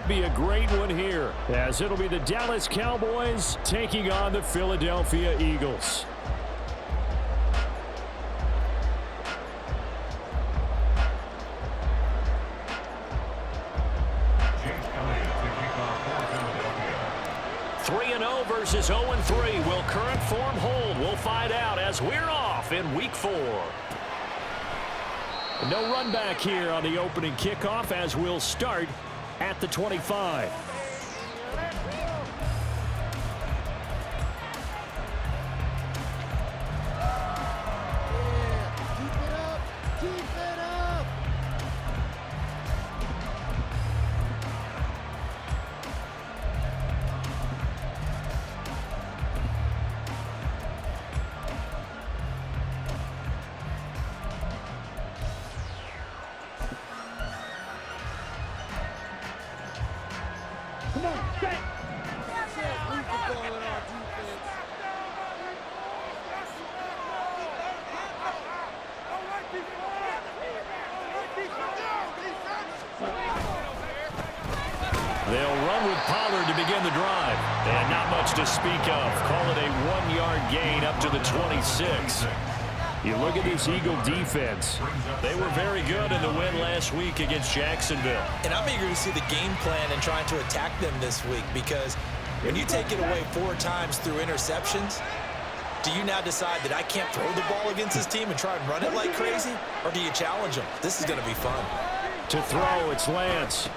be a great one here, as it'll be the Dallas Cowboys taking on the Philadelphia Eagles. Versus 0-3. Will current form hold? We'll find out as we're off in Week 4. No run back here on the opening kickoff as we'll start at the 25. They'll run with Pollard to begin the drive. And not much to speak of. Call it a 1-yard gain up to the 26. You look at this Eagle defense. They were very good in the win last week against Jacksonville. And I'm eager to see the game plan and trying to attack them this week, because when you take it away 4 times through interceptions, do you now decide that I can't throw the ball against this team and try and run it like crazy? Or do you challenge them? This is going to be fun. To throw, it's Lance.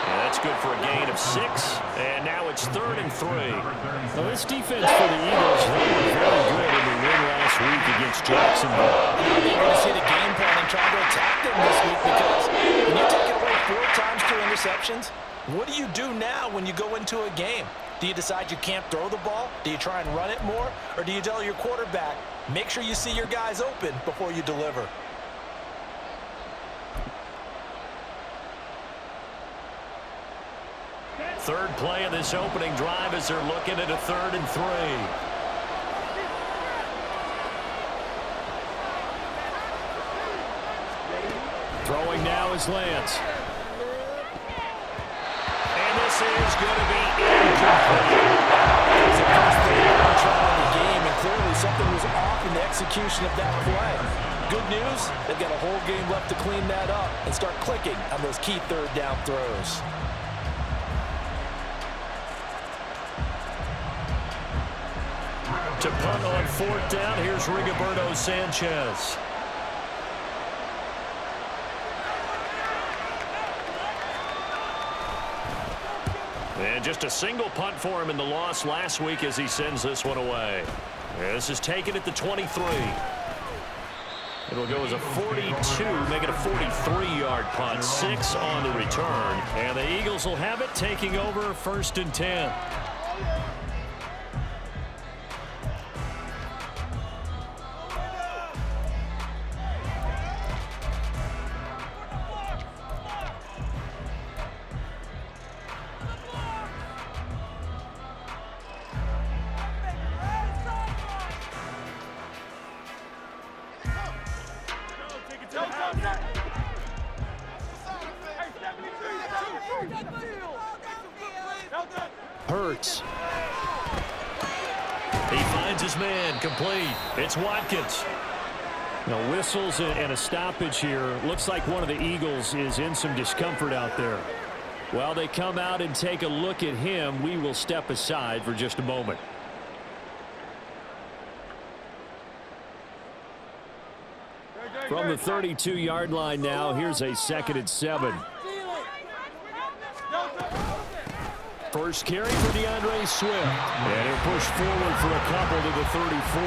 That's good for a gain of 6, and now it's 3rd and 3. Well, this defense for the Eagles, they were very good in the win last week against Jacksonville. You're going to see the game plan and try to attack them this week, because when you take it away 4 times through interceptions, what do you do now when you go into a game? Do you decide you can't throw the ball? Do you try and run it more? Or do you tell your quarterback, make sure you see your guys open before you deliver? Third play of this opening drive as they're looking at a 3rd and 3. Throwing now is Lance. And this is going to be incomplete. It's the first thing on trial in the game, and clearly something was off in the execution of that play. Good news, they've got a whole game left to clean that up and start clicking on those key 3rd down throws. To punt on 4th down, here's Rigoberto Sanchez. And just a single punt for him in the loss last week as he sends this one away. This is taken at the 23. It'll go as a 42, make it a 43-yard punt, 6 on the return. And the Eagles will have it, taking over 1st and 10. Hurts. He finds his man, complete. It's Watkins. Now whistles and a stoppage here. Looks like one of the Eagles is in some discomfort out there. While they come out and take a look at him, we will step aside for just a moment. From the 32-yard line now, here's a 2nd and 7. First carry for DeAndre Swift. And he'll push forward for a couple to the 34.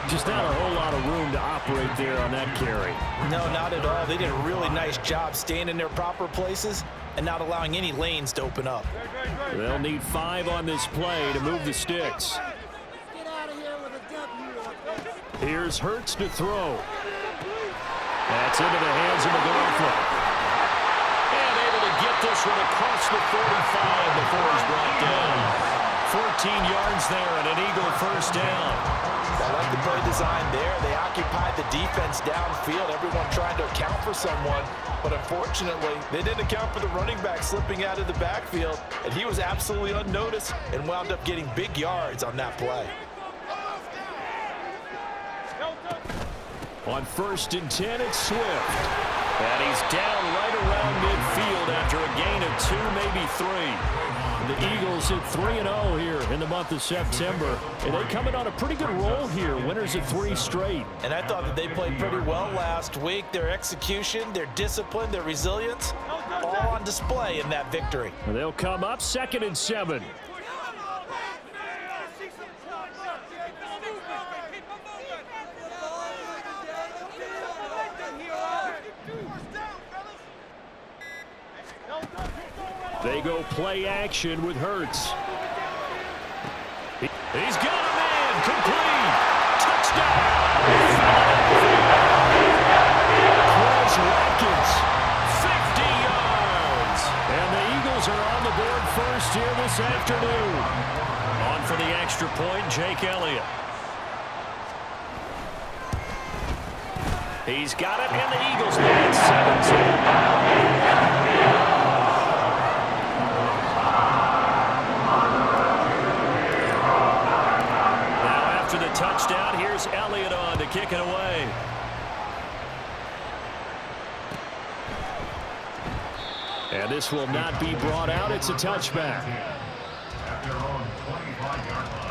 Just not a whole lot of room to operate there on that carry. No, not at all. They did a really nice job staying in their proper places and not allowing any lanes to open up. They'll need 5 on this play to move the sticks. Here's Hurts to throw. That's into the hands of McLaughlin. And able to get this one across the 45 before he's brought down. 14 yards there and an Eagle 1st down. I like the play design there. They occupied the defense downfield, everyone trying to account for someone. But unfortunately, they didn't account for the running back slipping out of the backfield, and he was absolutely unnoticed and wound up getting big yards on that play. On 1st and 10, it's Swift. And he's down right around midfield after a gain of 2, maybe 3. The Eagles at 3-0 here in the month of September. And they come in on a pretty good roll here. Winners of 3 straight. And I thought that they played pretty well last week. Their execution, their discipline, their resilience, all on display in that victory. And they'll come up 2nd and 7. They go play action with Hurts. He's got a man. Complete. Touchdown. Chris Watkins. 50 yards. And the Eagles are on the board first here this afternoon. On for the extra point, Jake Elliott. He's got it, and the Eagles lead 7-2. Touchdown. Here's Elliott on to kick it away. And this will not be brought out. It's a touchback. At their own 25-yard line.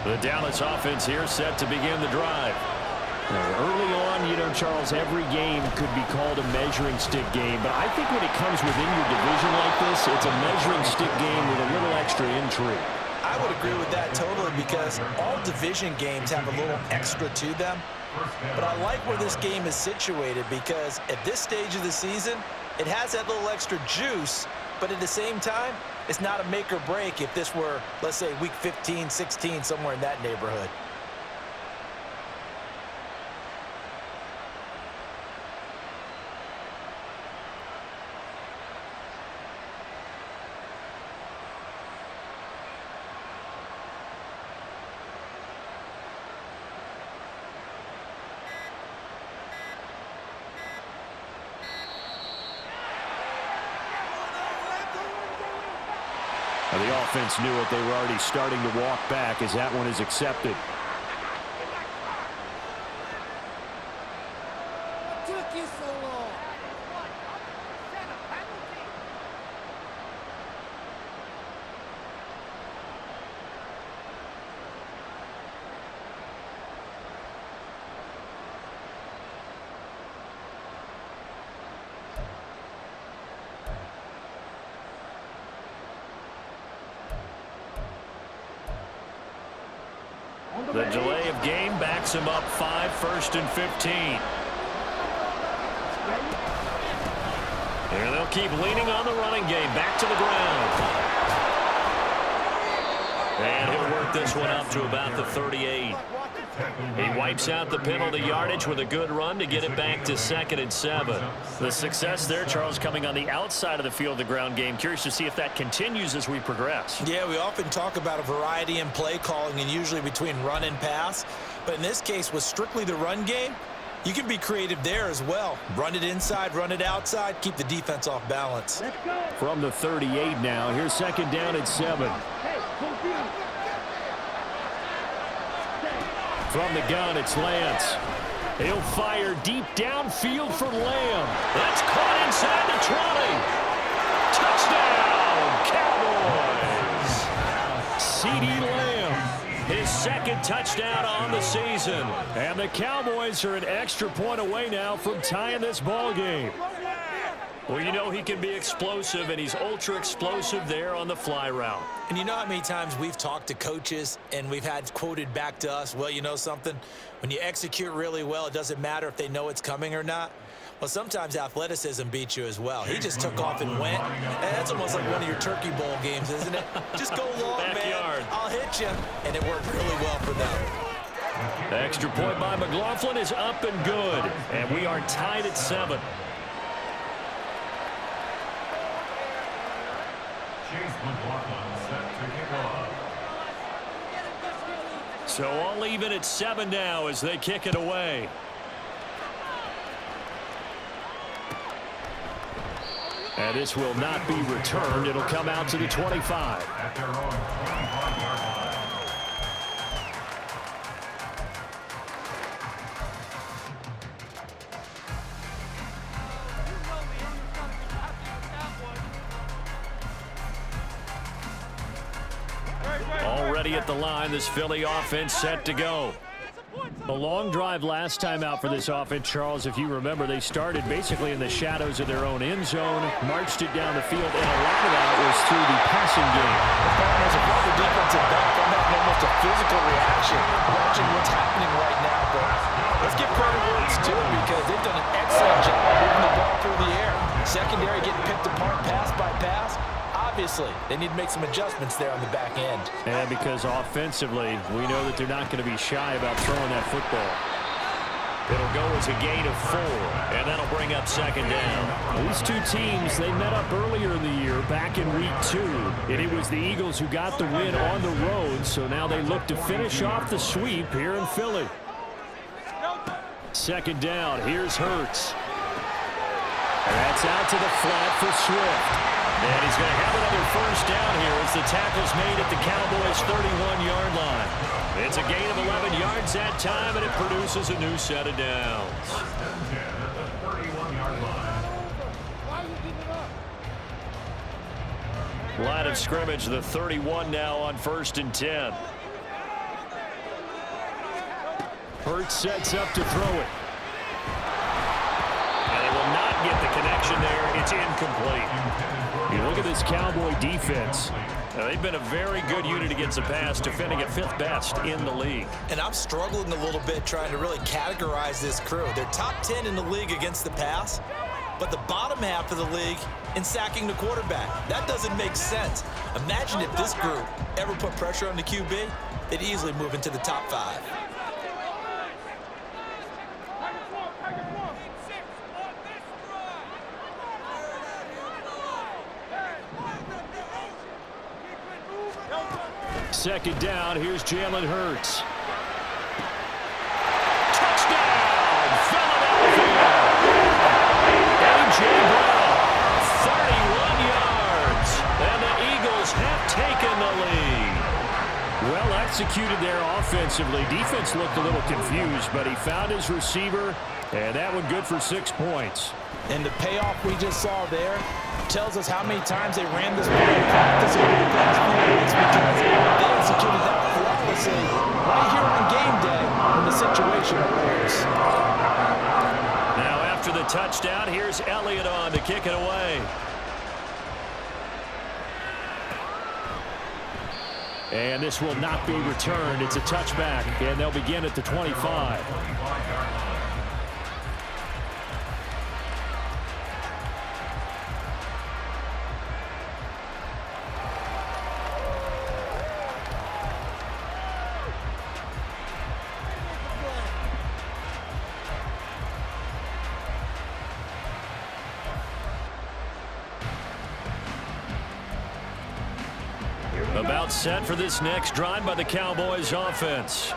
The Dallas offense here set to begin the drive. Now, early on, you know, Charles, every game could be called a measuring stick game. But I think when it comes within your division like this, it's a measuring stick game with a little extra intrigue. I would agree with that totally because all division games have a little extra to them. But I like where this game is situated because at this stage of the season, it has that little extra juice. But at the same time, it's not a make or break if this were, let's say, week 15, 16, somewhere in that neighborhood. The offense knew it. They were already starting to walk back as that one is accepted. What took you so long? The delay of game backs him up 5, 1st and 15. And they'll keep leaning on the running game. Back to the ground. And he'll work this one up to about the 38. He wipes out the penalty yardage with a good run to get it back to 2nd and 7. The success there, Charles, coming on the outside of the field, the ground game. Curious to see if that continues as we progress. Yeah, we often talk about a variety in play calling and usually between run and pass. But in this case, with strictly the run game, you can be creative there as well. Run it inside, run it outside, keep the defense off balance. From the 38 now, here's 2nd down and 7. From the gun, it's Lance. He'll fire deep downfield for Lamb. That's caught inside the 20. Touchdown, Cowboys. CeeDee Lamb, his 2nd touchdown on the season. And the Cowboys are an extra point away now from tying this ball game. Well, you know he can be explosive, and he's ultra explosive there on the fly route. And you know how many times we've talked to coaches and we've had quoted back to us, well, you know something? When you execute really well, it doesn't matter if they know it's coming or not. Well, sometimes athleticism beats you as well. He just took off and went. And that's almost like one of your Turkey Bowl games, isn't it? Just go long, man. I'll hit you. And it worked really well for them. The extra point by McLaughlin is up and good. And we are tied at 7. So all even at 7 now as they kick it away. And this will not be returned. It'll come out to the 25. Already at the line, this Philly offense set to go. A long drive last time out for this offense, Charles. If you remember, they started basically in the shadows of their own end zone, marched it down the field, and a lot of that was through the passing game. As a brother defensive back, I'm having almost a physical reaction watching what's happening right now. But let's give credit where it's due because they've done an excellent job moving the ball through the air. Secondary getting picked apart pass by pass. Obviously, they need to make some adjustments there on the back end. And because offensively, we know that they're not going to be shy about throwing that football. It'll go as a gain of 4, and that'll bring up second down. These two teams, they met up earlier in the year, back in week 2, and it was the Eagles who got the win on the road, so now they look to finish off the sweep here in Philly. Second down, here's Hurts. That's out to the flat for Swift. And he's going to have another first down here as the tackle's made at the Cowboys' 31-yard line. It's a gain of 11 yards that time, and it produces a new set of downs. Line of scrimmage, the 31 now on 1st and 10. Hurts sets up to throw it. And they will not get the connection there. It's incomplete. You look at this Cowboy defense. They've been a very good unit against the pass, defending at 5th best in the league. And I'm struggling a little bit trying to really categorize this crew. They're top 10 in the league against the pass, but the bottom half of the league in sacking the quarterback. That doesn't make sense. Imagine if this group ever put pressure on the QB, they'd easily move into the top 5. Second down, here's Jalen Hurts. Touchdown, Philadelphia! A.J. Brown, 31 yards, and the Eagles have taken the lead. Well executed there offensively. Defense looked a little confused, but he found his receiver, and that one good for 6 points. And the payoff we just saw there tells us how many times they ran this ball in practice over the past few weeks because they executed that flawlessly right here on game day when the situation arose. Now after the touchdown, here's Elliott on to kick it away. And this will not be returned. It's a touchback, and they'll begin at the 25. About set for this next drive by the Cowboys offense.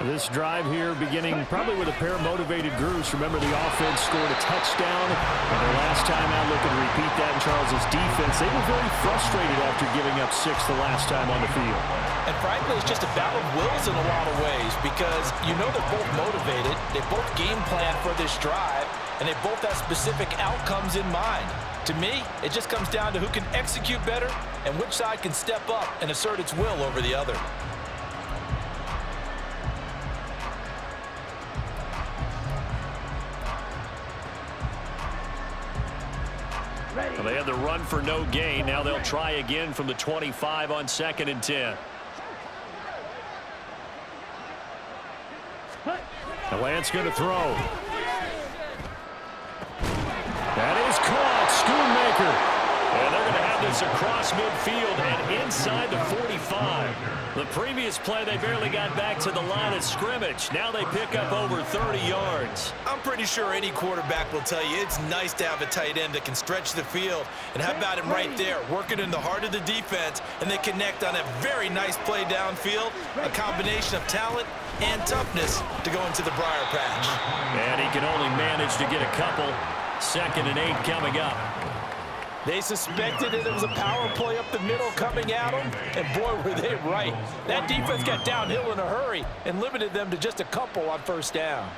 This drive here beginning probably with a pair of motivated groups. Remember, the offense scored a touchdown, and their last time out looking to repeat that in Charles's defense. They were very frustrated after giving up 6 the last time on the field. And frankly, it's just a battle of wills in a lot of ways because you know they're both motivated, they both game plan for this drive, and they both have specific outcomes in mind. To me, it just comes down to who can execute better and which side can step up and assert its will over the other. Well, they had the run for no gain. Now they'll try again from the 25 on 2nd and 10. The Lance going to throw. That is caught. Schoonmaker. And they're going to have this across midfield and inside the 45. The previous play, they barely got back to the line of scrimmage. Now they pick up over 30 yards. I'm pretty sure any quarterback will tell you it's nice to have a tight end that can stretch the field. And how about him right there, working in the heart of the defense, and they connect on a very nice play downfield, a combination of talent and toughness to go into the briar patch. And he can only manage to get a couple. 2nd and 8 coming up. They suspected that it was a power play up the middle coming at them, and boy, were they right. That defense got downhill in a hurry and limited them to just a couple on 1st down.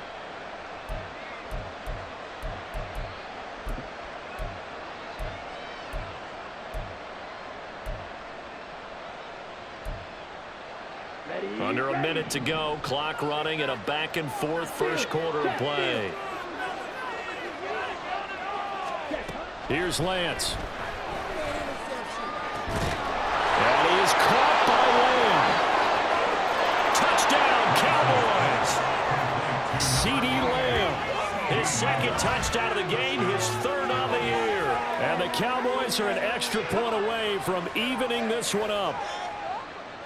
Under a minute to go, clock running, and a back-and-forth first quarter of play. Here's Lance. And he is caught by Lamb. Touchdown, Cowboys! CeeDee Lamb, his 2nd touchdown of the game, his 3rd on the year. And the Cowboys are an extra point away from evening this one up.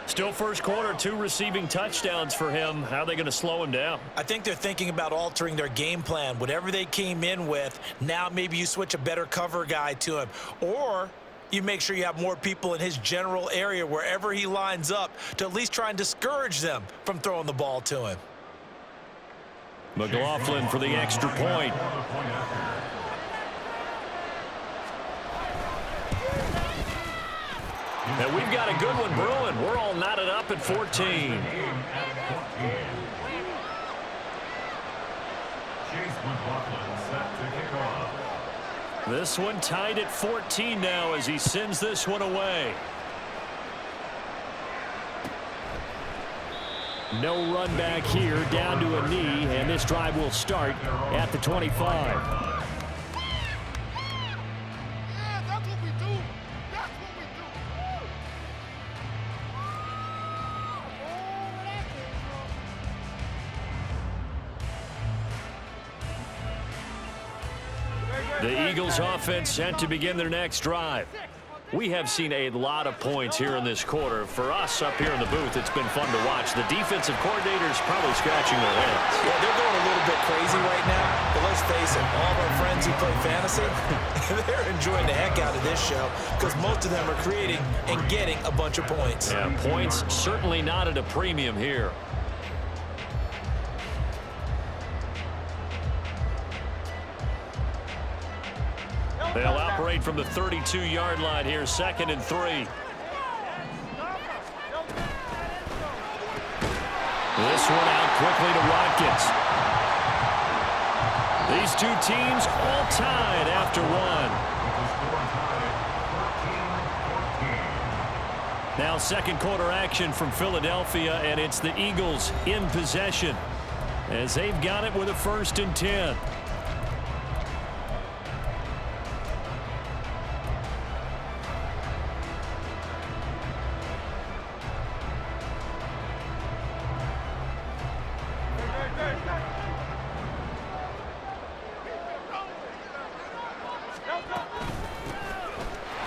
Still first quarter, 2 receiving touchdowns for him. How are they going to slow him down? I think they're thinking about altering their game plan. Whatever they came in with, now maybe you switch a better cover guy to him. Or you make sure you have more people in his general area wherever he lines up to at least try and discourage them from throwing the ball to him. McLaughlin for the extra point. And we've got a good one brewing. We're all knotted up at 14. This one tied at 14 now as he sends this one away. No run back here, down to a knee, and this drive will start at the 25. The Eagles offense set to begin their next drive. We have seen a lot of points here in this quarter. For us up here in the booth, it's been fun to watch. The defensive coordinators probably scratching their heads. Yeah, they're going a little bit crazy right now. But let's face it, all of our friends who play fantasy, they're enjoying the heck out of this show because most of them are creating and getting a bunch of points. Yeah, points certainly not at a premium here. They'll operate from the 32-yard line here, 2nd and 3. This one out quickly to Watkins. These two teams all tied after one. Now 2nd quarter action from Philadelphia, and it's the Eagles in possession as they've got it with a 1st and 10.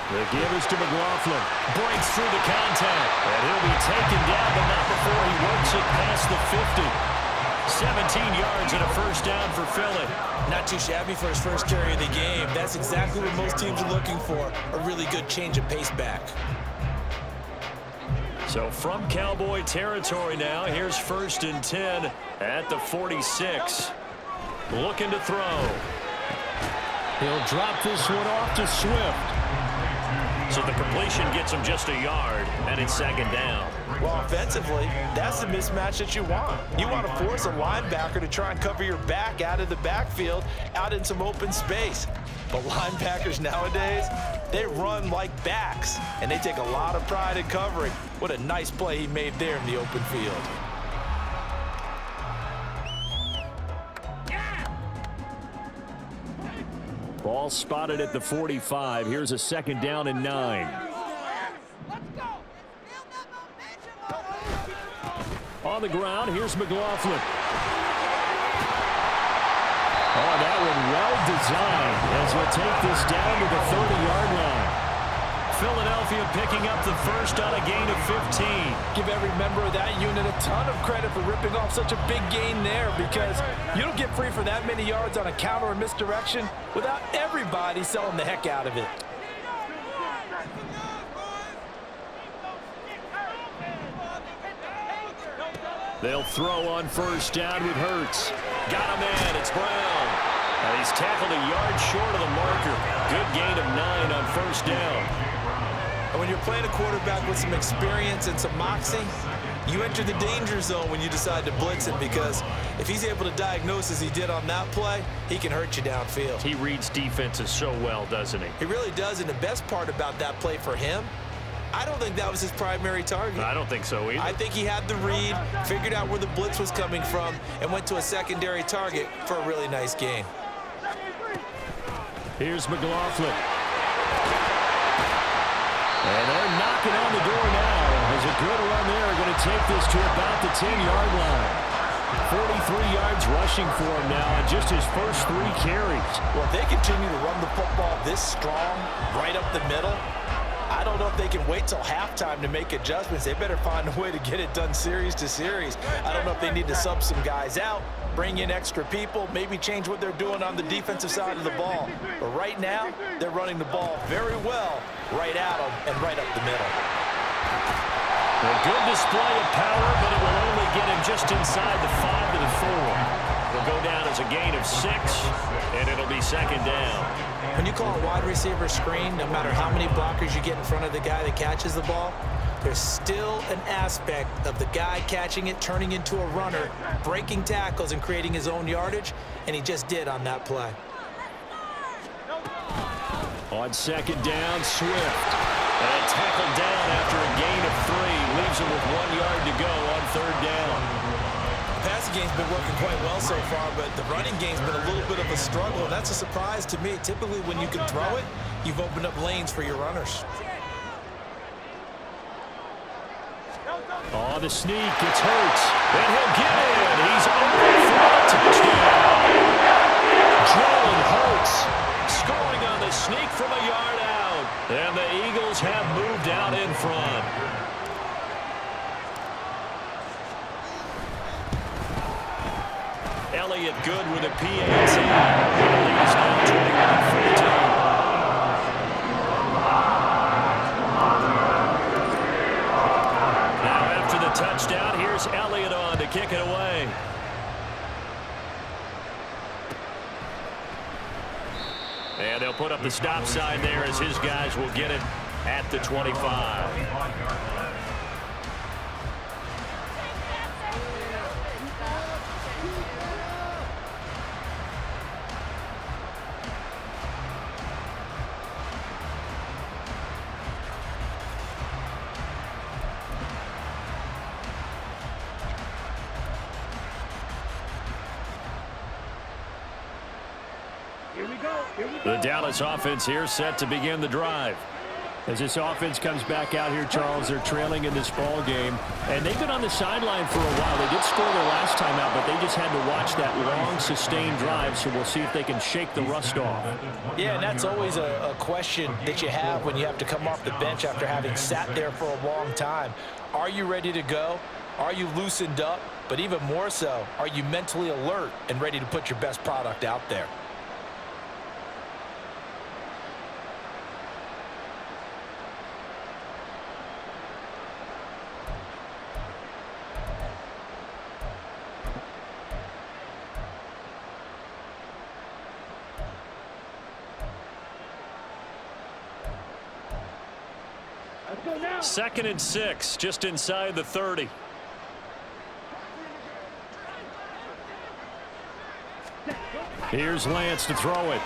The give is to McLaughlin. Breaks through the contact. And he'll be taken down, but not before he works it past the 50. 17 yards and a 1st down for Philly. Not too shabby for his first carry of the game. That's exactly what most teams are looking for, a really good change of pace back. So from Cowboy territory now, here's 1st and 10 at the 46. Looking to throw. He'll drop this one off to Swift. So the completion gets him just a yard, and it's 2nd down. Well, offensively, that's the mismatch that you want. You want to force a linebacker to try and cover your back out of the backfield, out in some open space. But linebackers nowadays, they run like backs, and they take a lot of pride in covering. What a nice play he made there in the open field. Ball spotted at the 45. Here's a 2nd down and 9. On the ground, here's McLaughlin. Oh, that one well designed as we'll take this down to the 30-yard line. Philadelphia picking up the first on a gain of 15. Give every member of that unit a ton of credit for ripping off such a big gain there, because you don't get free for that many yards on a counter or misdirection without everybody selling the heck out of it. They'll throw on first down with Hurts. Got him in. It's Brown. And he's tackled a yard short of the marker. Good gain of 9 on first down. And when you're playing a quarterback with some experience and some moxie, you enter the danger zone when you decide to blitz him, because if he's able to diagnose as he did on that play, he can hurt you downfield. He reads defenses so well, doesn't he? He really does, and the best part about that play for him, I don't think that was his primary target. I don't think so either. I think he had the read, figured out where the blitz was coming from, and went to a secondary target for a really nice gain. Here's McLaughlin. And they're knocking on the door now. There's a good run there. Going to take this to about the 10-yard line. 43 yards rushing for him now on just his first 3 carries. Well, if they continue to run the football this strong, right up the middle, I don't know if they can wait till halftime to make adjustments. They better find a way to get it done series to series. I don't know if they need to sub some guys out, bring in extra people, maybe change what they're doing on the defensive side of the ball. But right now, they're running the ball very well right at them and right up the middle. A good display of power, but it will only get him just inside the 5 to the 4. It'll go down as a gain of 6, and it'll be second down. When you call a wide receiver screen, no matter how many blockers you get in front of the guy that catches the ball, there's still an aspect of the guy catching it, turning into a runner, breaking tackles and creating his own yardage, and he just did on that play. On second down, Swift. And tackled down after a gain of 3. Leaves him with 1 yard to go on third down. The passing game's been working quite well so far, but the running game's been a little bit of a struggle, and that's a surprise to me. Typically, when you can throw it, you've opened up lanes for your runners. Oh, the sneak. It's Hurts. And he'll get in. He's over for a touchdown. Jalen Hurts scoring on the sneak from a yard out. And the Eagles have moved out in front. Elliott good with a PAT. The lead is now 21-14. Now after the touchdown, here's Elliott on to kick it away. And they'll put up the stop sign there as his guys will get it at the 25. The Dallas offense here set to begin the drive. As this offense comes back out here, Charles, they're trailing in this ball game, and they've been on the sideline for a while. They did score their last time out, but they just had to watch that long, sustained drive, so we'll see if they can shake the rust off. Yeah, and that's always a question that you have when you have to come off the bench after having sat there for a long time. Are you ready to go? Are you loosened up? But even more so, are you mentally alert and ready to put your best product out there? Second and 6, just inside the 30. Here's Lance to throw it.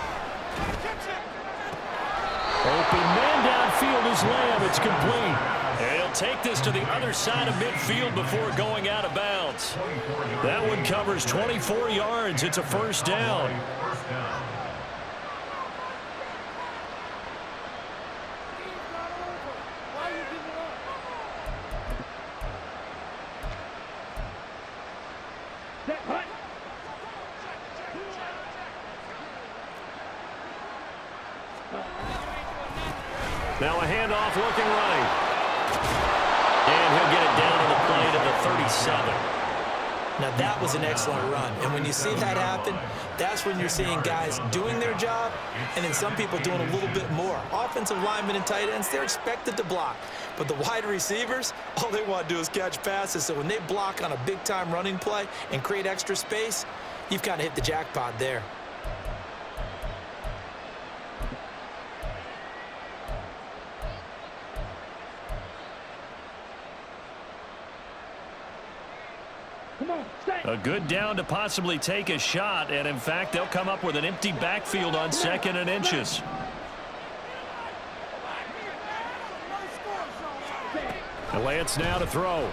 Open man downfield is Lamb. It's complete. And he'll take this to the other side of midfield before going out of bounds. That one covers 24 yards. It's a first down. Now a handoff looking right. And he'll get it down to the play to the 37. Now, that was an excellent run. And when you see that happen, that's when you're seeing guys doing their job and then some people doing a little bit more. Offensive linemen and tight ends, they're expected to block. But the wide receivers, all they want to do is catch passes. So when they block on a big-time running play and create extra space, you've kind of hit the jackpot there. A good down to possibly take a shot, and in fact, they'll come up with an empty backfield on 2nd and inches. And Lance now to throw. And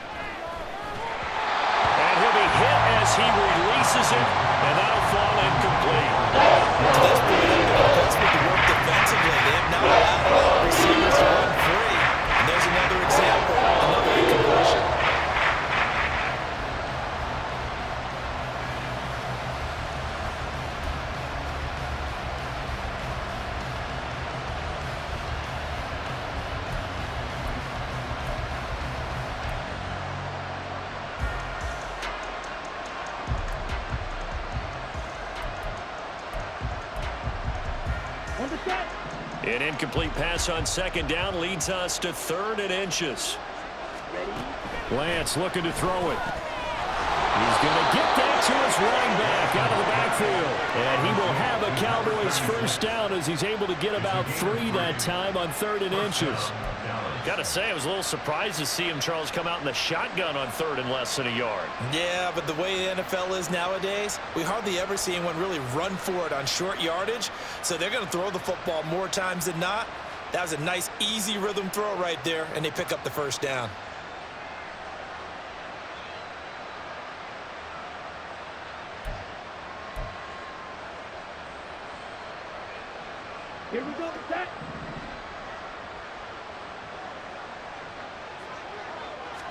he'll be hit as he releases it, and that'll fall incomplete. To this point, they've been impressed with the work defensively. They have not allowed a lot of receivers to run free. And there's another example, another incompletion. An incomplete pass on 2nd down leads us to 3rd and inches. Lance looking to throw it. He's going to get that to his running back out of the backfield. And he will have a Cowboys first down as he's able to get about 3 that time on 3rd and inches. Got to say, I was a little surprised to see him, Charles, come out in the shotgun on 3rd and less than a yard. Yeah, but the way the NFL is nowadays, we hardly ever see anyone really run for it on short yardage. So they're going to throw the football more times than not. That was a nice, easy rhythm throw right there, and they pick up the first down. Here we go, set.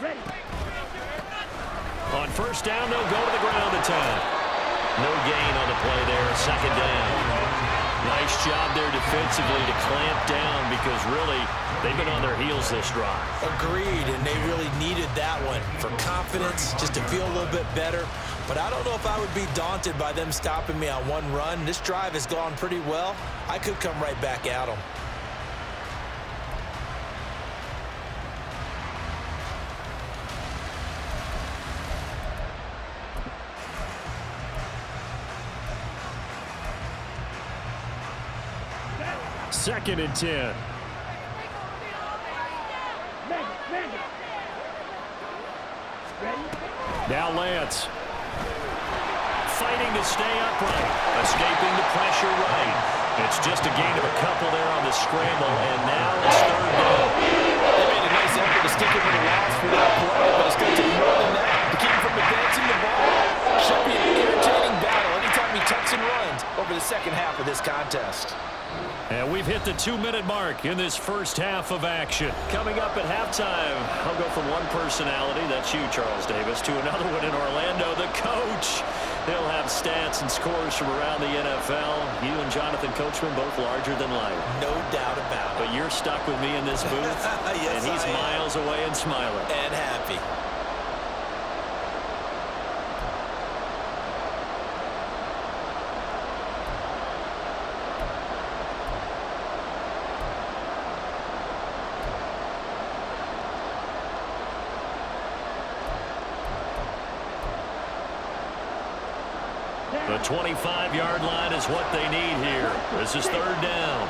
Ready. On first down, they'll go to the ground attack. No gain on the play there, 2nd down. Nice job there defensively to clamp down because really they've been on their heels this drive. Agreed, and they really needed that one for confidence, just to feel a little bit better. But I don't know if I would be daunted by them stopping me on one run. This drive has gone pretty well. I could come right back at them. Second and 10. Now Lance. Fighting to stay upright. Escaping the pressure right. It's just a gain of a couple there on the scramble, and now it's 3rd down. They made a nice effort to stick it with the last for that play, but it's going to take more than that to keep him from advancing the ball. Should be an entertaining battle anytime he tucks and runs over the second half of this contest. And we've hit the 2-minute mark in this first half of action. Coming up at halftime, I'll go from one personality, that's you, Charles Davis, to another one in Orlando, the coach. He'll have stats and scores from around the NFL. You and Jonathan Coachman both larger than life. No doubt about it. But you're stuck with me in this booth, yes, and he's miles away and smiling. And happy. The 25-yard line is what they need here. This is 3rd down.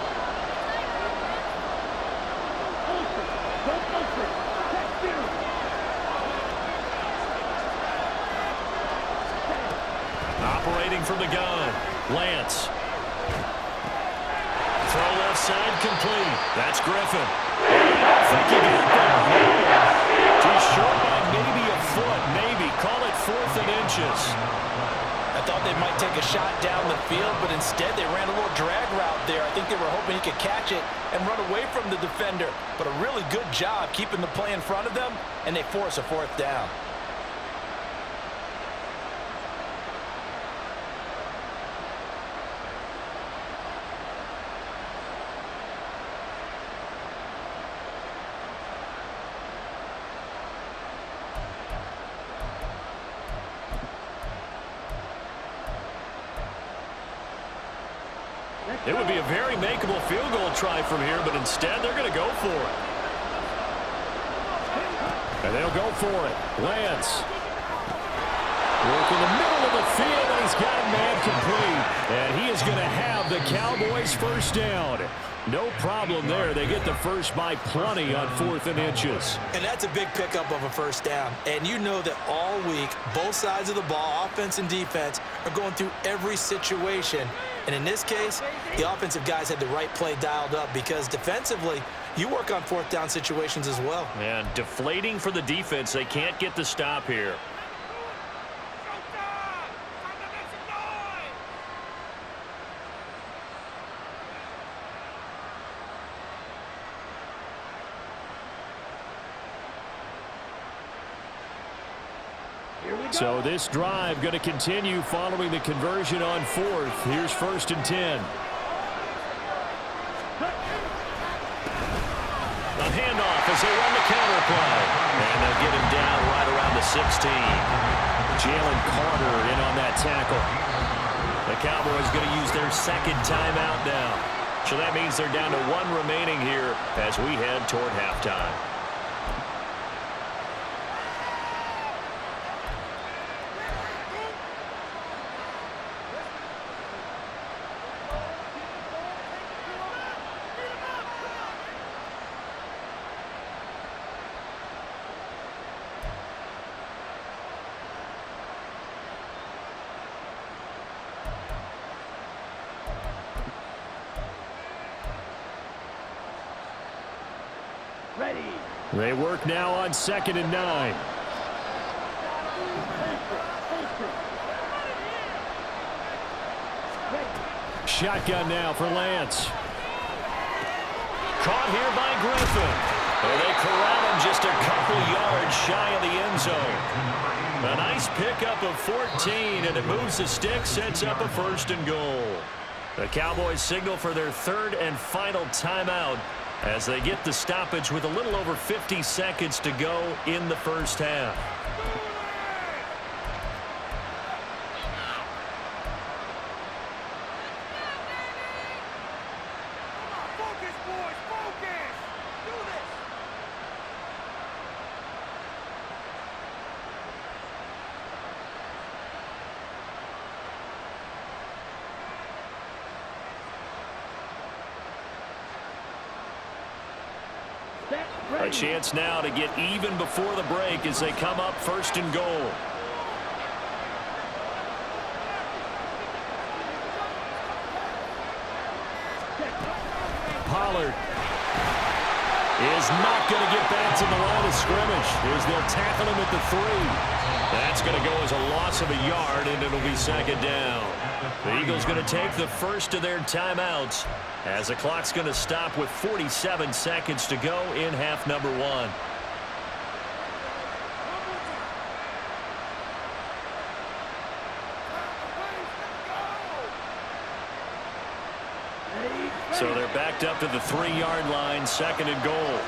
Operating from the gun, Lance. Throw left side complete. That's Griffin. I think he got there. Too short by maybe a foot, maybe. Call it 4th and inches. I thought they might take a shot down the field, but instead they ran a little drag route there. I think they were hoping he could catch it and run away from the defender. But a really good job keeping the play in front of them, and they force a 4th down. It would be a very makeable field goal try from here, but instead they're going to go for it. And they'll go for it. Lance. Work in the middle of the field, and he's got a man complete. And he is going to have the Cowboys first down. No problem there. They get the first by plenty on 4th and inches. And that's a big pickup of a first down. And you know that all week, both sides of the ball, offense and defense, are going through every situation. And in this case, the offensive guys had the right play dialed up because defensively, you work on 4th down situations as well. And deflating for the defense. They can't get the stop here. So this drive going to continue following the conversion on 4th. Here's 1st and 10. A handoff as they run the counter play. And they'll get him down right around the 16. Jalen Carter in on that tackle. The Cowboys going to use their second timeout now. So that means they're down to 1 remaining here as we head toward halftime. Ready. They work now on 2nd and 9. Shotgun now for Lance. Caught here by Griffin. And they corral him just a couple yards shy of the end zone. A nice pickup of 14, and it moves the stick, sets up a 1st and goal. The Cowboys signal for their 3rd and final timeout as they get the stoppage with a little over 50 seconds to go in the first half. A chance now to get even before the break as they come up 1st and goal. Pollard is not going to get back to the line of scrimmage as they'll tackle him at the 3. That's going to go as a loss of a yard, and it'll be 2nd down. The Eagles going to take the first of their timeouts as the clock's going to stop with 47 seconds to go in half number 1. So they're backed up to the 3-yard line, 2nd and goal.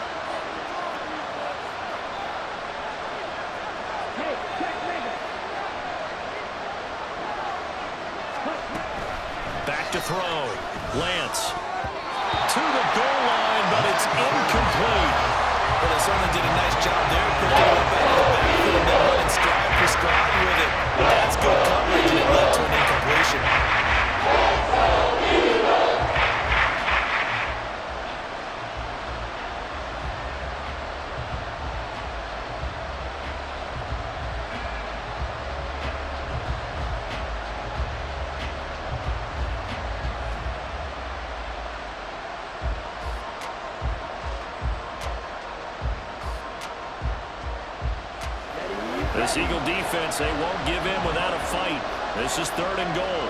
Back to throw. Lance. To the goal line, but it's incomplete. Well, they certainly did a nice job there. Picking it up out of the backfield and then running stride for stride with it. That's good coverage, and it led to an incompletion. This Eagle defense, they won't give in without a fight. This is 3rd and goal.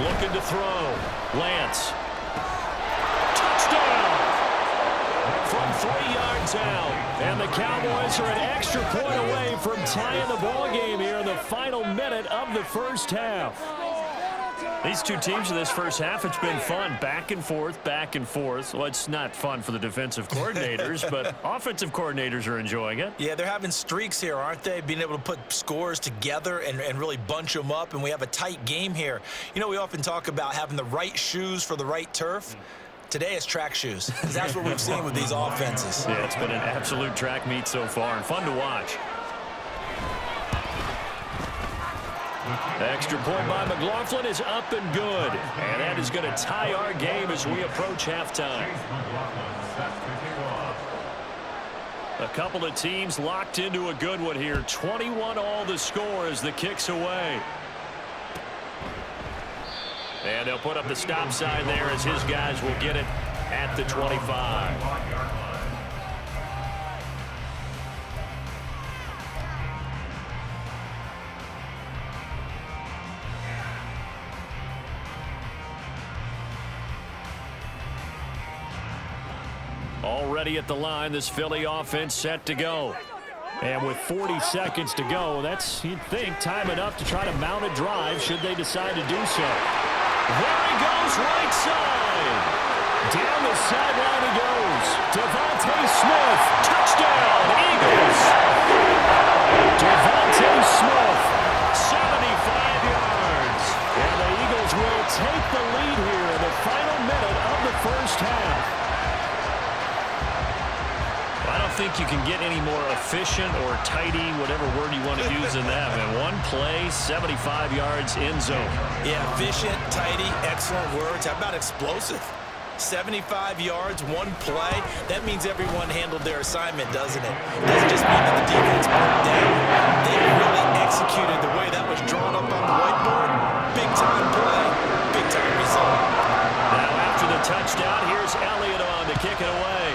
Looking to throw. Lance. Touchdown! From 3 yards out. And the Cowboys are an extra point away from tying the ball game here in the final minute of the first half. These two teams in this first half, it's been fun. Back and forth, back and forth. Well, it's not fun for the defensive coordinators, but offensive coordinators are enjoying it. Yeah, they're having streaks here, aren't they? Being able to put scores together and really bunch them up, and we have a tight game here. You know, we often talk about having the right shoes for the right turf. Today it's track shoes, because that's what we've seen with these offenses. Yeah, it's been an absolute track meet so far, and fun to watch. Extra point by McLaughlin is up and good. And that is going to tie our game as we approach halftime. A couple of teams locked into a good one here. 21 all the score as the kick's away. And they'll put up the stop sign there as his guys will get it at the 25. Already at the line, this Philly offense set to go. And with 40 seconds to go, that's, you'd think, time enough to try to mount a drive should they decide to do so. There he goes, right side. Down the sideline he goes. Devontae Smith, touchdown, Eagles. Devontae Smith, 75 yards. And the Eagles will take the lead here in the final minute of the first half. I don't think you can get any more efficient or tidy, whatever word you want to use in that. Man, one play, 75 yards, end zone. Yeah, efficient, tidy, excellent words. How about explosive? 75 yards, one play. That means everyone handled their assignment, doesn't it? Doesn't just mean that the defense broke down. They really executed the way that was drawn up on the whiteboard. Big-time play, big-time result. Now after the touchdown, here's Elliott on to kick it away.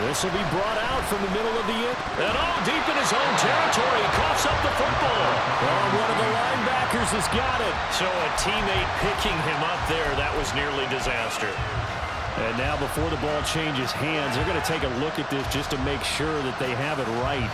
This will be brought out from the middle of the end. And deep in his own territory. He coughs up the football. Oh, one of the linebackers has got it. So a teammate picking him up there, that was nearly disaster. And now before the ball changes hands, they're going to take a look at this just to make sure that they have it right.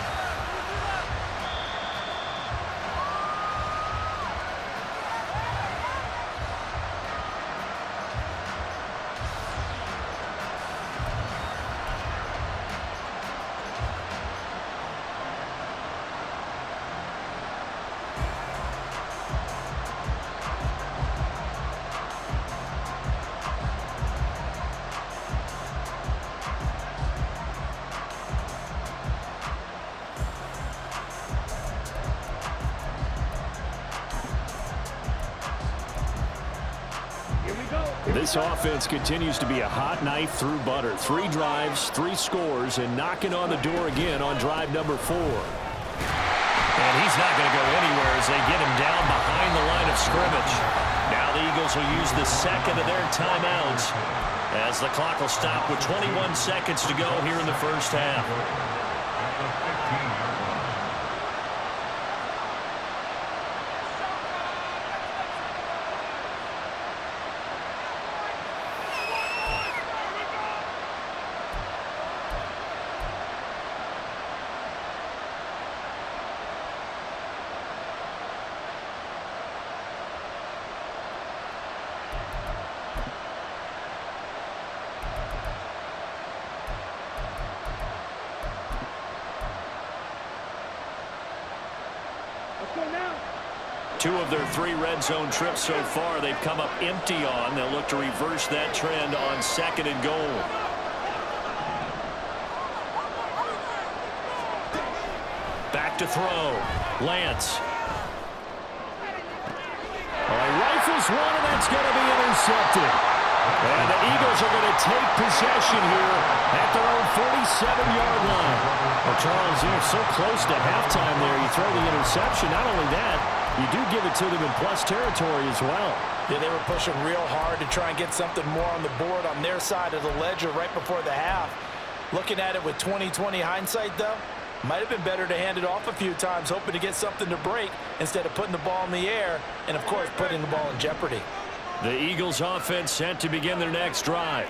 This offense continues to be a hot knife through butter. 3 drives, 3 scores, and knocking on the door again on drive number 4. And he's not going to go anywhere as they get him down behind the line of scrimmage. Now the Eagles will use the second of their timeouts as the clock will stop with 21 seconds to go here in the first half. Two of their 3 red zone trips so far, they've come up empty on. They'll look to reverse that trend on 2nd and goal. Back to throw. Lance. Rifles one, and that's going to be intercepted. And the Eagles are going to take possession here at their own 47-yard line. Well, Charles, you're so close to halftime there. You throw the interception. Not only that, you do give it to them in plus territory as well. Yeah, they were pushing real hard to try and get something more on the board on their side of the ledger right before the half. Looking at it with 20/20 hindsight, though, might have been better to hand it off a few times, hoping to get something to break instead of putting the ball in the air and, of course, putting the ball in jeopardy. The Eagles offense set to begin their next drive.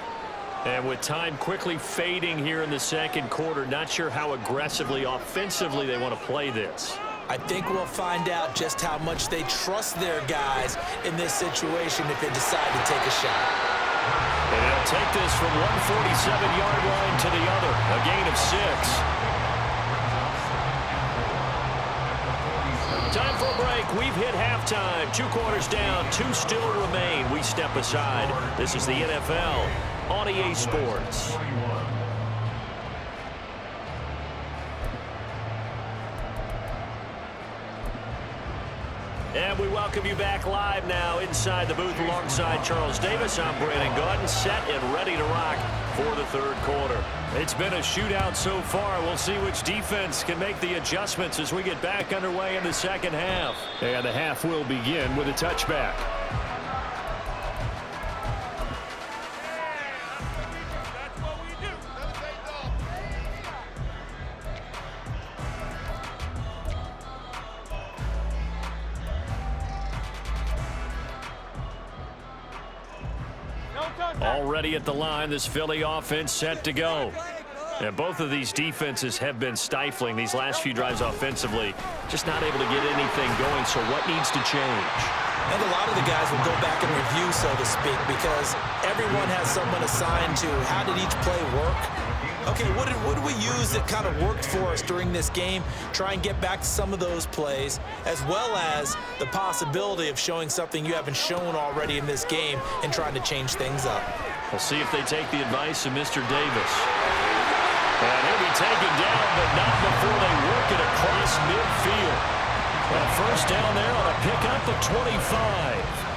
And with time quickly fading here in the second quarter, not sure how aggressively, offensively they want to play this. I think we'll find out just how much they trust their guys in this situation if they decide to take a shot. And they'll take this from 147-yard line to the other, a gain of 6. Time for a break. We've hit halftime. 2 quarters down, 2 still remain. We step aside. This is the NFL on EA Sports. And we welcome you back live now inside the booth alongside Charles Davis. I'm Brandon Gaudin, set and ready to rock for the third quarter. It's been a shootout so far. We'll see which defense can make the adjustments as we get back underway in the second half. And the half will begin with a touchback. Already at the line, this Philly offense set to go. And both of these defenses have been stifling these last few drives offensively. Just not able to get anything going, so what needs to change? And a lot of the guys will go back and review, so to speak, because everyone has someone assigned to how did each play work. Okay, what did we use that kind of worked for us during this game? Try and get back to some of those plays, as well as the possibility of showing something you haven't shown already in this game and trying to change things up. We'll see if they take the advice of Mr. Davis. And he'll be taken down, but not before they work it across midfield. A first down there on a pickup of 25.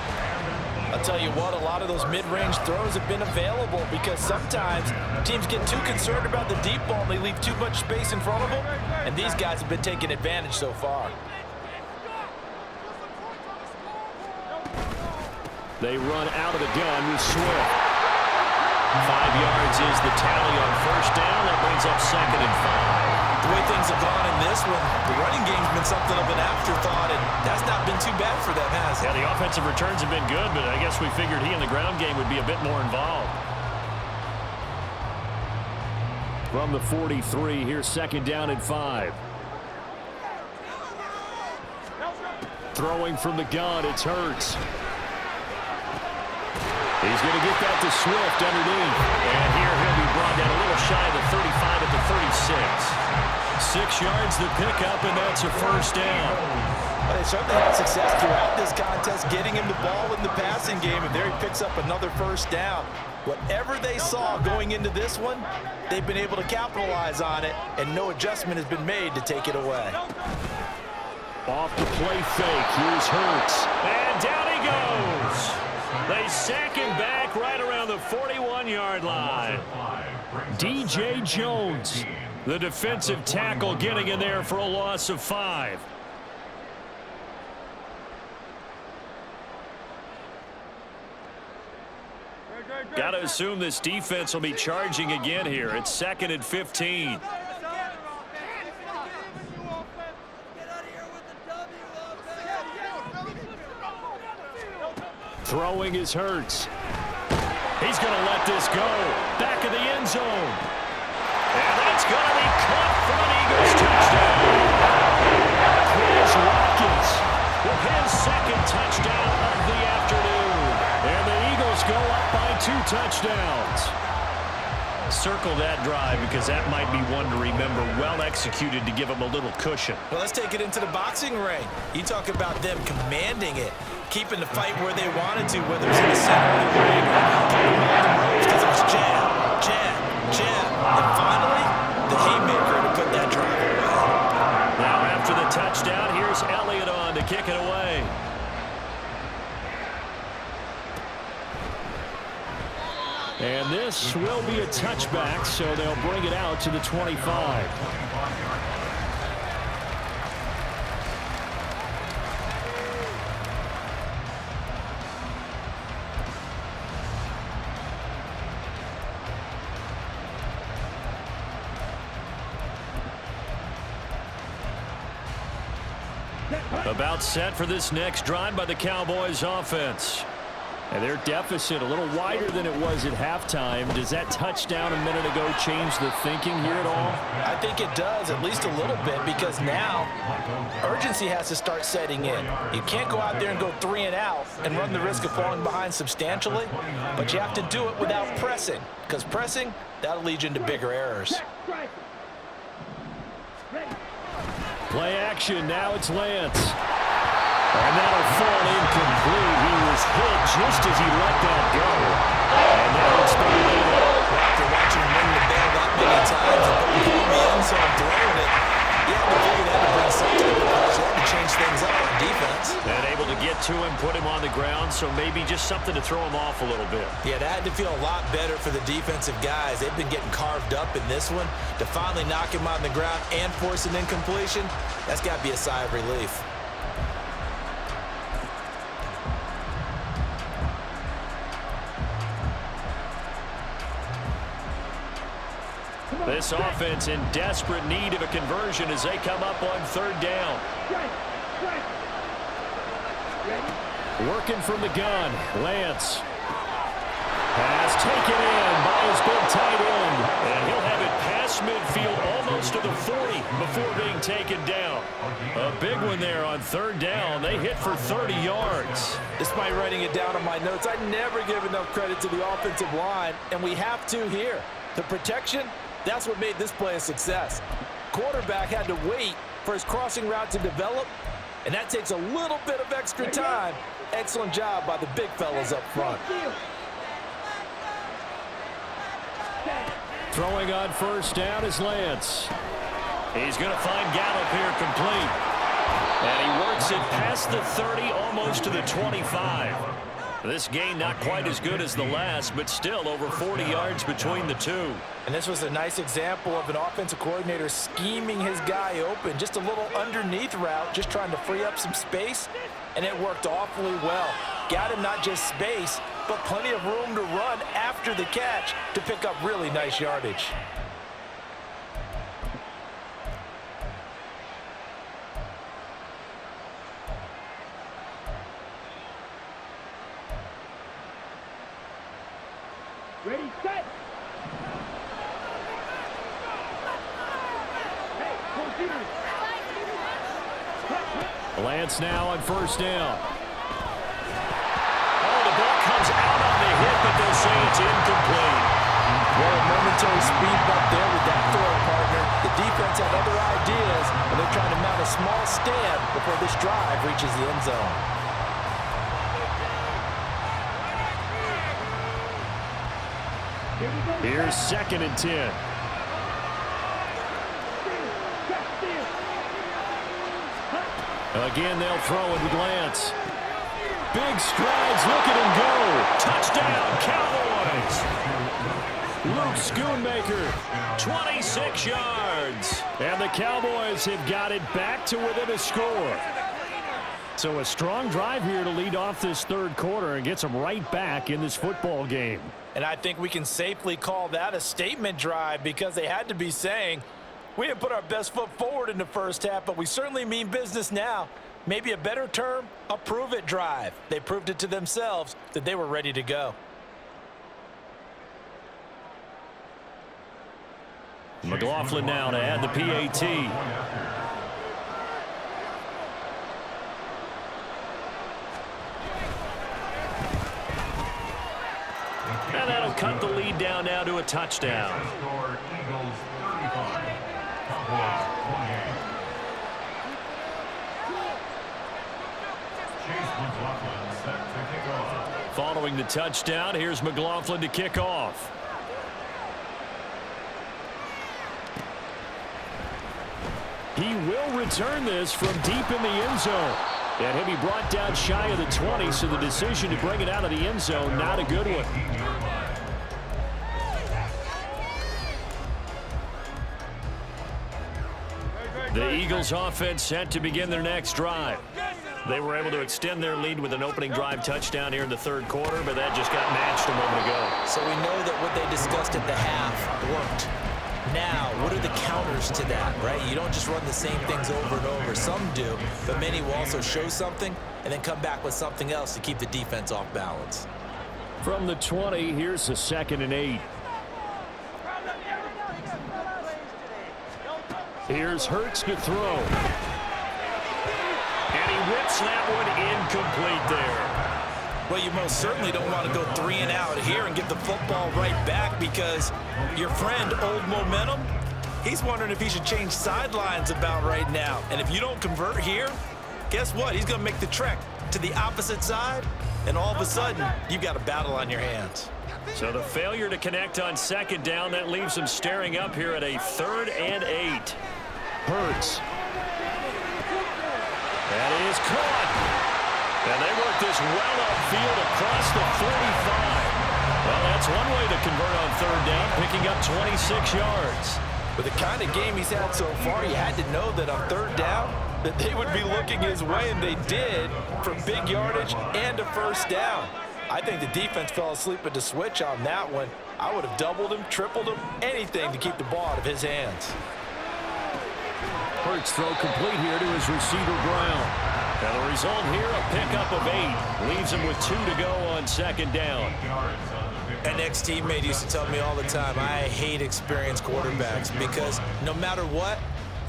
I'll tell you what, a lot of those mid-range throws have been available because sometimes teams get too concerned about the deep ball and they leave too much space in front of them, and these guys have been taking advantage so far. They run out of the gun with Swift. 5 yards is the tally on first down. That brings up 2nd and 5. The way things have gone in this one, the running game's been something of an afterthought, and that's not been too bad for them, has it? Yeah, the offensive returns have been good, but I guess we figured he in the ground game would be a bit more involved. From the 43, here's 2nd down and 5. Throwing from the gun, it's Hurts. He's going to get that to Swift underneath. And here he'll be brought down a little shy of the 35 at the 36. 6 yards the pickup, and that's a first down. Well, they certainly had success throughout this contest, getting him the ball in the passing game, and there he picks up another first down. Whatever they saw going into this one, they've been able to capitalize on it, and no adjustment has been made to take it away. Off the play fake, here's Hurts. And down he goes. They sack him back right around the 41-yard line. DJ Jones, the defensive tackle, getting in there for a loss of 5. Got to assume this defense will be charging again here. It's 2nd and 15. Throwing is Hurts. He's going to let this go. Back of the end zone. And that's going to be caught for an Eagles touchdown. Here's Watkins with his 2nd touchdown of the afternoon. And the Eagles go up by 2 touchdowns. Circle that drive because that might be one to remember. Well executed to give them a little cushion. Well, let's take it into the boxing ring. You talk about them commanding it, keeping the fight where they wanted to, whether it's in the center of the ring or keeping them on the ropes, because it was jab, jab, jab. And finally, the haymaker to put that drive away. Now after the touchdown, here's Elliott on to kick it away. And this will be a touchback, so they'll bring it out to the 25. About set for this next drive by the Cowboys offense. And their deficit a little wider than it was at halftime. Does that touchdown a minute ago change the thinking here at all? I think it does, at least a little bit, because now urgency has to start setting in. You can't go out there and go 3 and out and run the risk of falling behind substantially, but you have to do it without pressing, because pressing, that'll lead you into bigger errors. Play action, now it's Lance. And that'll fall incomplete. He was hit just as he let that go. And now it's third down. After watching him ring the bell that many times and putting him in the end zone throwing it, you have to figure that would bring some type of pressure. You have to change things up on defense. And able to get to him, put him on the ground, so maybe just something to throw him off a little bit. Yeah, that had to feel a lot better for the defensive guys. They've been getting carved up in this one. To finally knock him on the ground and force an incompletion, that's got to be a sigh of relief. This offense in desperate need of a conversion as they come up on third down. Working from the gun, Lance. Pass taken in by his big tight end. And he'll have it past midfield almost to the 40 before being taken down. A big one there on third down. They hit for 30 yards. Despite writing it down on my notes, I never give enough credit to the offensive line, and we have to here. The protection, that's what made this play a success. Quarterback had to wait for his crossing route to develop, and that takes a little bit of extra time. Excellent job by the big fellas up front. Throwing on first down is Lance. He's going to find Gallup here complete. And he works it past the 30, almost to the 25. This gain not quite as good as the last, but still over 40 yards between the two. And this was a nice example of an offensive coordinator scheming his guy open. Just a little underneath route, just trying to free up some space, and it worked awfully well. Got him not just space, but plenty of room to run after the catch to pick up really nice yardage. Ready, set. Lance now on first down. Oh, the ball comes out on the hit, but they'll say it's incomplete. Well, a momentary speed bump there with that throw, partner. The defense had other ideas, and they're trying to mount a small stand before this drive reaches the end zone. Here's 2nd and 10. Again, they'll throw it with Lance. Big strides, look at him go. Touchdown, Cowboys. Luke Schoonmaker, 26 yards. And the Cowboys have got it back to within a score. So a strong drive here to lead off this third quarter and gets them right back in this football game. And I think we can safely call that a statement drive because they had to be saying, we didn't put our best foot forward in the first half, but we certainly mean business now. Maybe a better term, a prove-it drive. They proved it to themselves that they were ready to go. McLaughlin now to add the PAT. And that'll cut the lead down now to a touchdown. Following the touchdown, here's McLaughlin to kick off. He will return this from deep in the end zone. And he'll be brought down shy of the 20, so the decision to bring it out of the end zone, not a good one. The Eagles offense set to begin their next drive. They were able to extend their lead with an opening drive touchdown here in the third quarter, but that just got matched a moment ago. So we know that what they discussed at the half worked. Now, what are the counters to that, right? You don't just run the same things over and over. Some do, but many will also show something and then come back with something else to keep the defense off balance. From the 20, here's the 2nd and 8. Here's Hurts to throw. And he whips that one incomplete there. Well, you most certainly don't want to go 3 and out here and get the football right back, because your friend, Old Momentum, he's wondering if he should change sidelines about right now. And if you don't convert here, guess what? He's going to make the trek to the opposite side, and all of a sudden, you've got a battle on your hands. So the failure to connect on 2nd down, that leaves him staring up here at a 3rd and 8. Hurts. That is caught. And they work this well upfield across the 45. Well, that's one way to convert on 3rd down, picking up 26 yards. With the kind of game he's had so far, you had to know that on 3rd down, that they would be looking his way, and they did, for big yardage and a 1st down. I think the defense fell asleep at the switch on that one. I would have doubled him, tripled him, anything to keep the ball out of his hands. Hurts throw complete here to his receiver, Brown. And the result here, a pickup of 8. Leaves him with 2 to go on 2nd down. An ex-teammate used to tell me all the time, I hate experienced quarterbacks, because no matter what,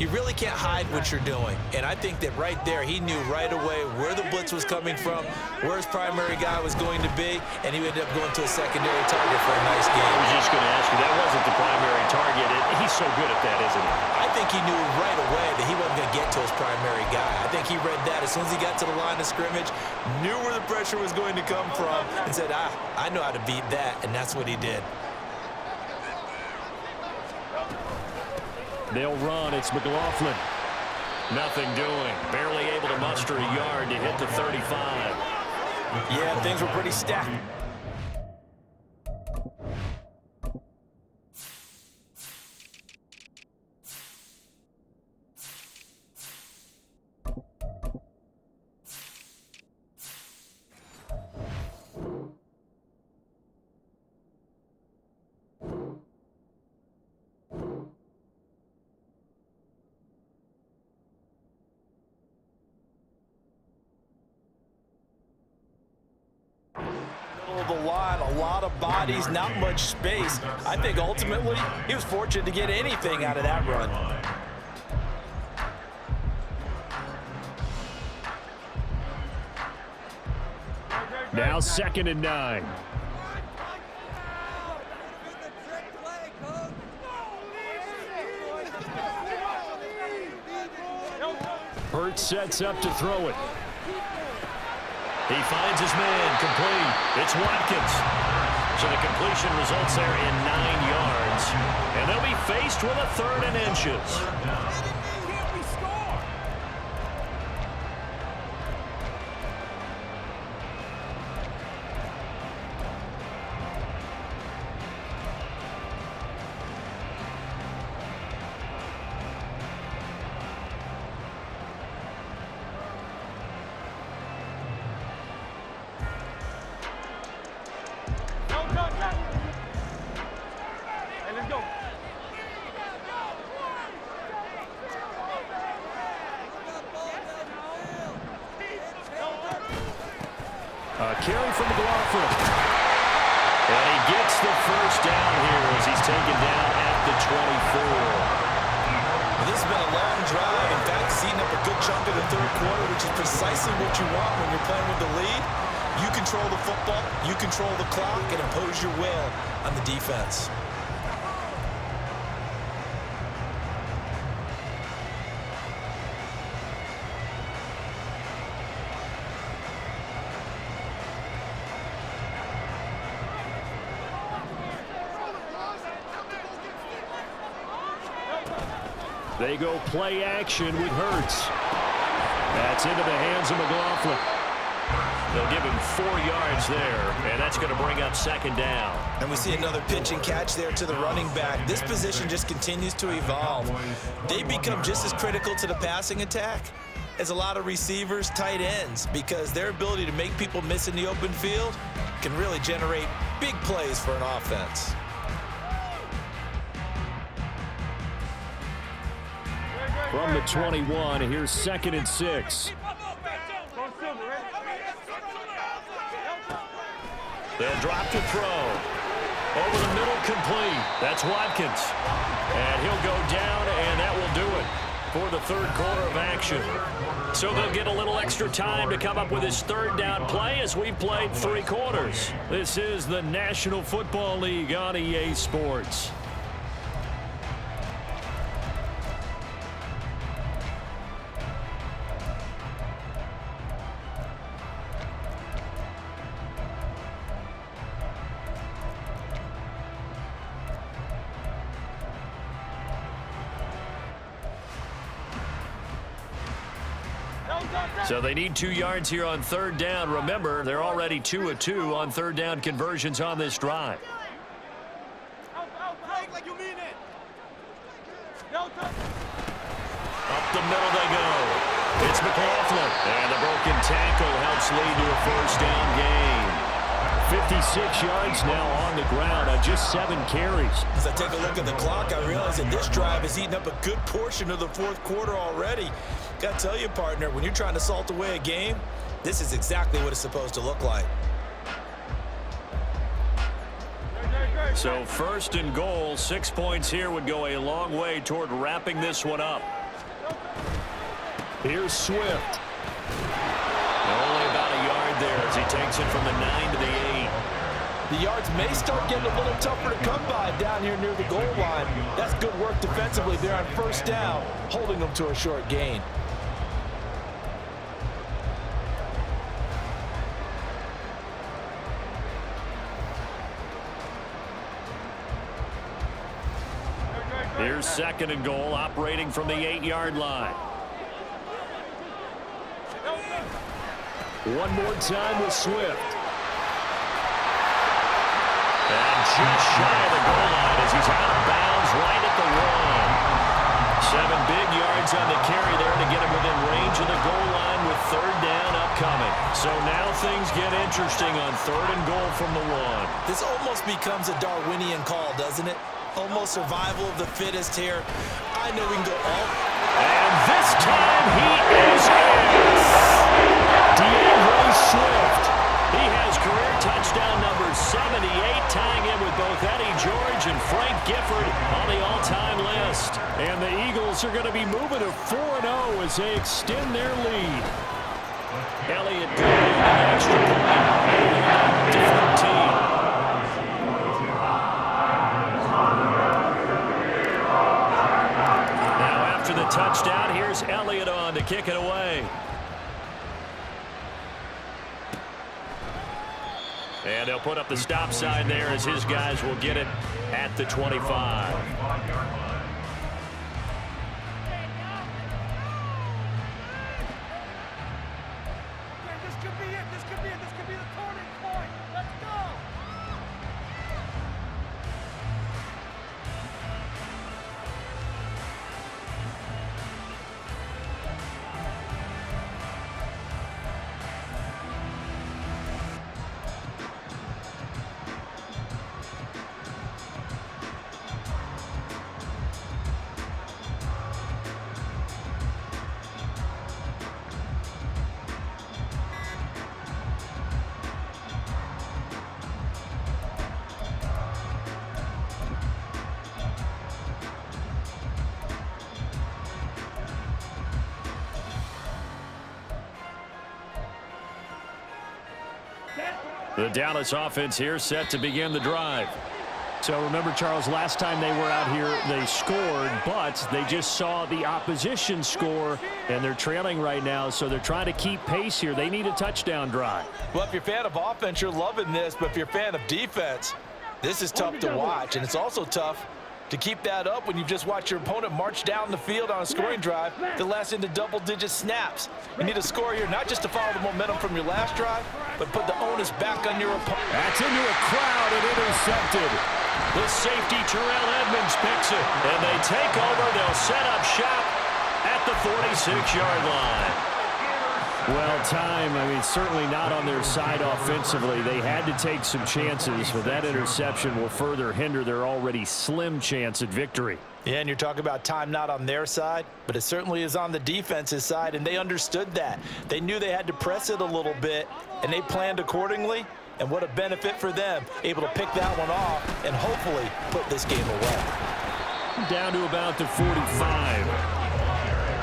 you really can't hide what you're doing. And I think that right there, he knew right away where the blitz was coming from, where his primary guy was going to be, and he ended up going to a secondary target for a nice game. I was just going to ask you, that wasn't the primary target. He's so good at that, isn't he? I think he knew right away that he wasn't going to get to his primary guy. I think he read that as soon as he got to the line of scrimmage, knew where the pressure was going to come from, and said, I know how to beat that, and that's what he did. They'll run. It's McLaughlin. Nothing doing. Barely able to muster a yard to hit the 35. Yeah, things were pretty stacked. Of the line, a lot of bodies, not much space. I think ultimately he was fortunate to get anything out of that run. Now 2nd and 9. Hurts sets up to throw it. He finds his man, complete. It's Watkins. So the completion results there in 9 yards. And they'll be faced with a 3rd and inches. Carry from McLaughlin. And he gets the 1st down here as he's taken down at the 24. Well, this has been a long drive. In fact, it's eaten up a good chunk of the 3rd quarter, which is precisely what you want when you're playing with the lead. You control the football, you control the clock, and impose your will on the defense. They go play action with Hurts. That's into the hands of McLaughlin. They'll give him 4 yards there, and that's going to bring up 2nd down. And we see another pitch and catch there to the running back. This position just continues to evolve. They become just as critical to the passing attack as a lot of receivers, tight ends, because their ability to make people miss in the open field can really generate big plays for an offense. From the 21, here's 2nd and 6. They'll drop to throw. Over the middle, complete. That's Watkins. And he'll go down, and that will do it for the third quarter of action. So they'll get a little extra time to come up with his third down play as we've played 3 quarters. This is the National Football League on EA Sports. So they need 2 yards here on third down. Remember, they're already 2 of 2 on third down conversions on this drive. Up the middle they go. It's McLaughlin. And the broken tackle helps lead to a first down gain. 56 yards now on the ground on just 7 carries. As I take a look at the clock, I realize that this drive has eaten up a good portion of the fourth quarter already. Got to tell you, partner, when you're trying to salt away a game, this is exactly what it's supposed to look like. So first and goal, 6 points here would go a long way toward wrapping this one up. Here's Swift. Only about a yard there as he takes it from the 9 to the 8. The yards may start getting a little tougher to come by down here near the goal line. That's good work defensively there on first down, holding them to a short gain. Here's second and goal, operating from the 8-yard line. One more time with Swift. And just shy of the goal line as he's out of bounds right at the 1. 7 big yards on the carry there to get him within range of the goal line with third down upcoming. So now things get interesting on third and goal from the 1. This almost becomes a Darwinian call, doesn't it? Almost survival of the fittest here. I know we can go all. And this time he is in. DeAndre Swift. He has career touchdown number 78, tying in with both Eddie George and Frank Gifford on the all-time list. And the Eagles are going to be moving to 4-0 as they extend their lead. Elliott going an extra point to 14. After the touchdown, here's Elliott on to kick it away. And they'll put up the stop sign there as his guys will get it at the 25. This could be it. This could be the turning point. Let's go. The Dallas offense here set to begin the drive. So remember, Charles, last time they were out here, they scored, but they just saw the opposition score, and they're trailing right now, so they're trying to keep pace here. They need a touchdown drive. Well, if you're a fan of offense, you're loving this, but if you're a fan of defense, this is tough to watch, and it's also tough to keep that up when you've just watched your opponent march down the field on a scoring drive that lasts into double-digit snaps. You need a score here, not just to follow the momentum from your last drive, but put the onus back on your opponent. That's into a crowd and intercepted. The safety, Terrell Edmonds, picks it. And they take over. They'll set up shop at the 46-yard line. Well, certainly not on their side offensively. They had to take some chances, but that interception will further hinder their already slim chance at victory. Yeah, and you're talking about time not on their side, but it certainly is on the defense's side, and they understood that. They knew they had to press it a little bit, and they planned accordingly, And what a benefit for them, able to pick that one off and hopefully put this game away. Down to about the 45.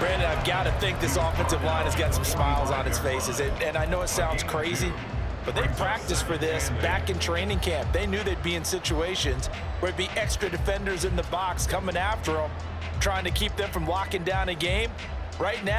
Brandon, I've got to think this offensive line has got some smiles on its faces. And I know it sounds crazy, but they practiced for this back in training camp. They knew they'd be in situations where there'd be extra defenders in the box coming after them, trying to keep them from locking down a game. Right now,